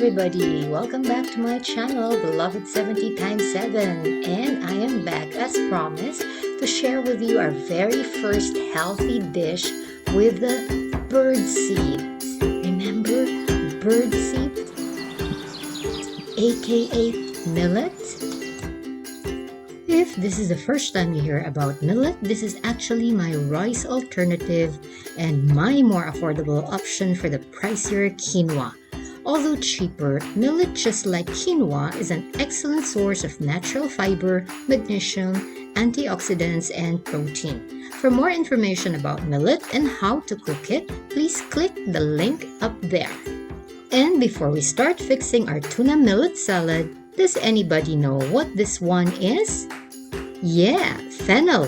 everybody, welcome back to my channel, Beloved 70 times 7, and I am back as promised to share with you our very first healthy dish with the bird seeds. Remember bird seeds, aka millet? If this is the first time you hear about millet, this is actually my rice alternative and my more affordable option for the pricier quinoa. Although cheaper, millet, just like quinoa, is an excellent source of natural fiber, magnesium, antioxidants, and protein. For more information about millet and how to cook it, please click the link up there. And before we start fixing our tuna millet salad, does anybody know what this one is? Yeah, fennel.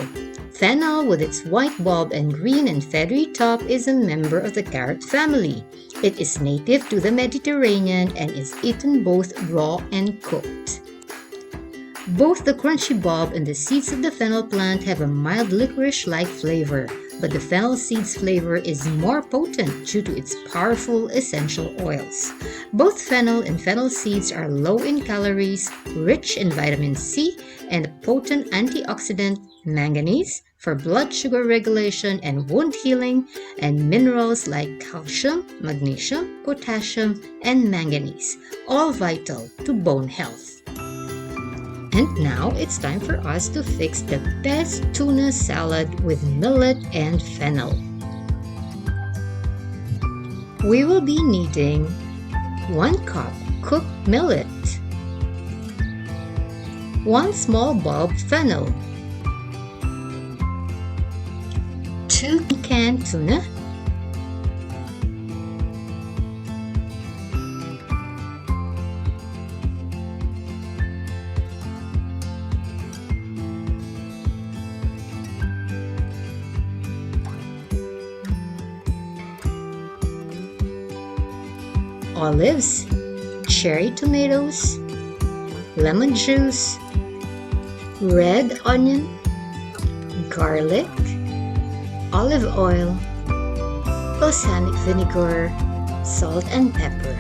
Fennel, with its white bulb and green and feathery top, is a member of the carrot family. It is native to the Mediterranean and is eaten both raw and cooked. Both the crunchy bulb and the seeds of the fennel plant have a mild licorice-like flavor, but the fennel seed's flavor is more potent due to its powerful essential oils. Both fennel and fennel seeds are low in calories, rich in vitamin C, and a potent antioxidant, manganese, for blood sugar regulation and wound healing, and minerals like calcium, magnesium, potassium, and manganese, all vital to bone health. And now it's time for us to fix the best tuna salad with millet and fennel. We will be needing 1 cup cooked millet, 1 small bulb fennel, 2 canned tuna, olives, cherry tomatoes, lemon juice, red onion, garlic, olive oil, balsamic vinegar, salt and pepper.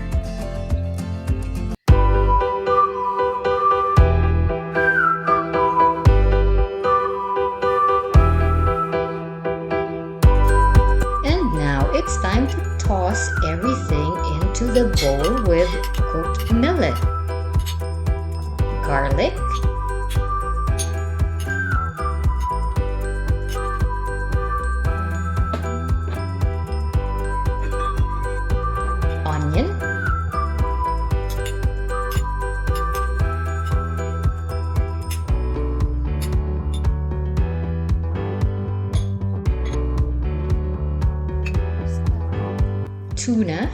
And now it's time to toss everything into the bowl with cooked millet, garlic, onion, tuna,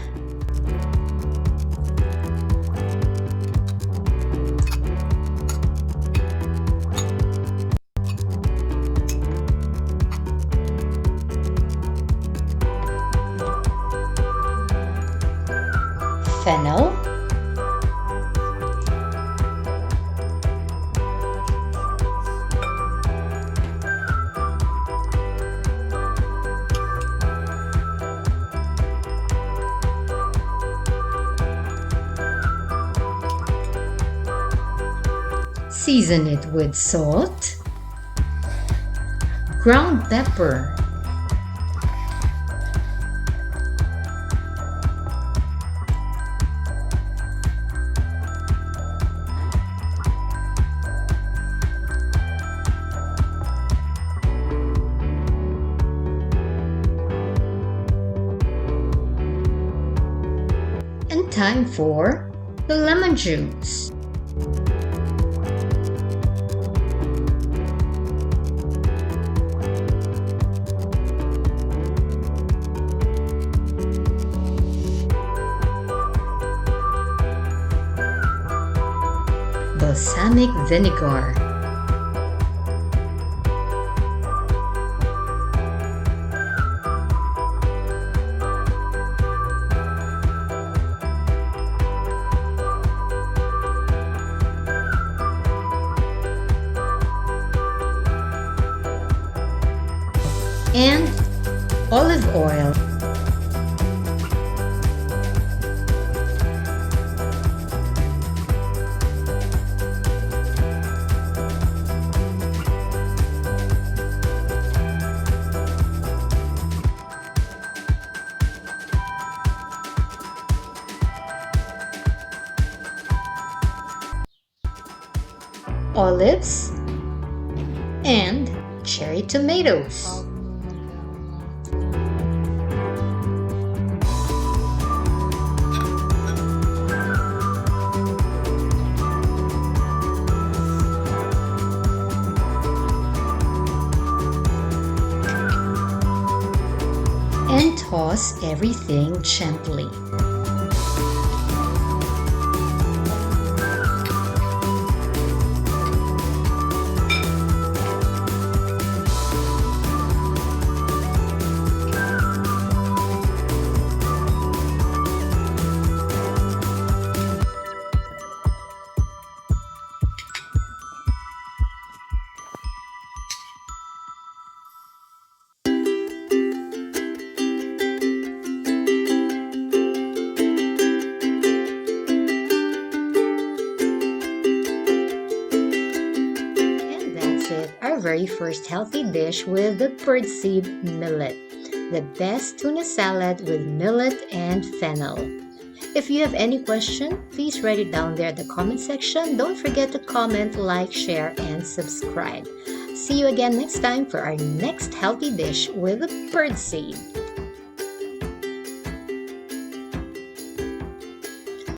fennel, season it with salt, ground pepper, and time for the lemon juice. Balsamic vinegar, and olive oil. olives, and cherry tomatoes. And toss everything gently. And that's it, our very first healthy dish with the birdseed millet. The best tuna salad with millet and fennel. If you have any question, please write it down there at the comment section. Don't forget to comment, like, share, and subscribe. See you again next time for our next healthy dish with the birdseed.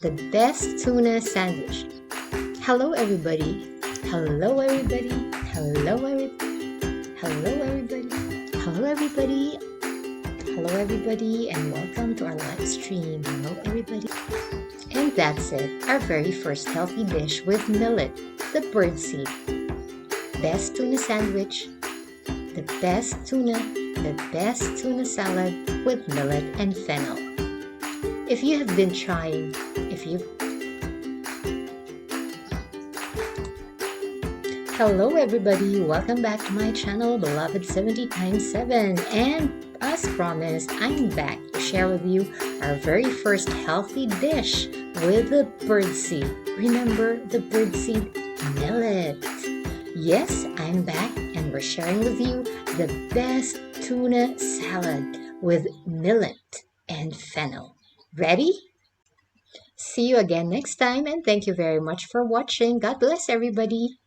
The best tuna sandwich. Hello everybody. Hello everybody. Hello everybody. Hello everybody. Hello everybody. Hello everybody and welcome to our live stream. Hello everybody. And that's it, our very first healthy dish with millet, the birdseed. Best tuna sandwich, the best tuna salad with millet and fennel. If you have been trying, Hello everybody, welcome back to my channel, beloved 70 times 7, and as promised, I'm back to share with you our very first healthy dish with the birdseed. Remember the birdseed millet? Yes, I'm back and we're sharing with you the best tuna salad with millet and fennel. Ready? See you again next time and thank you very much for watching. God bless everybody.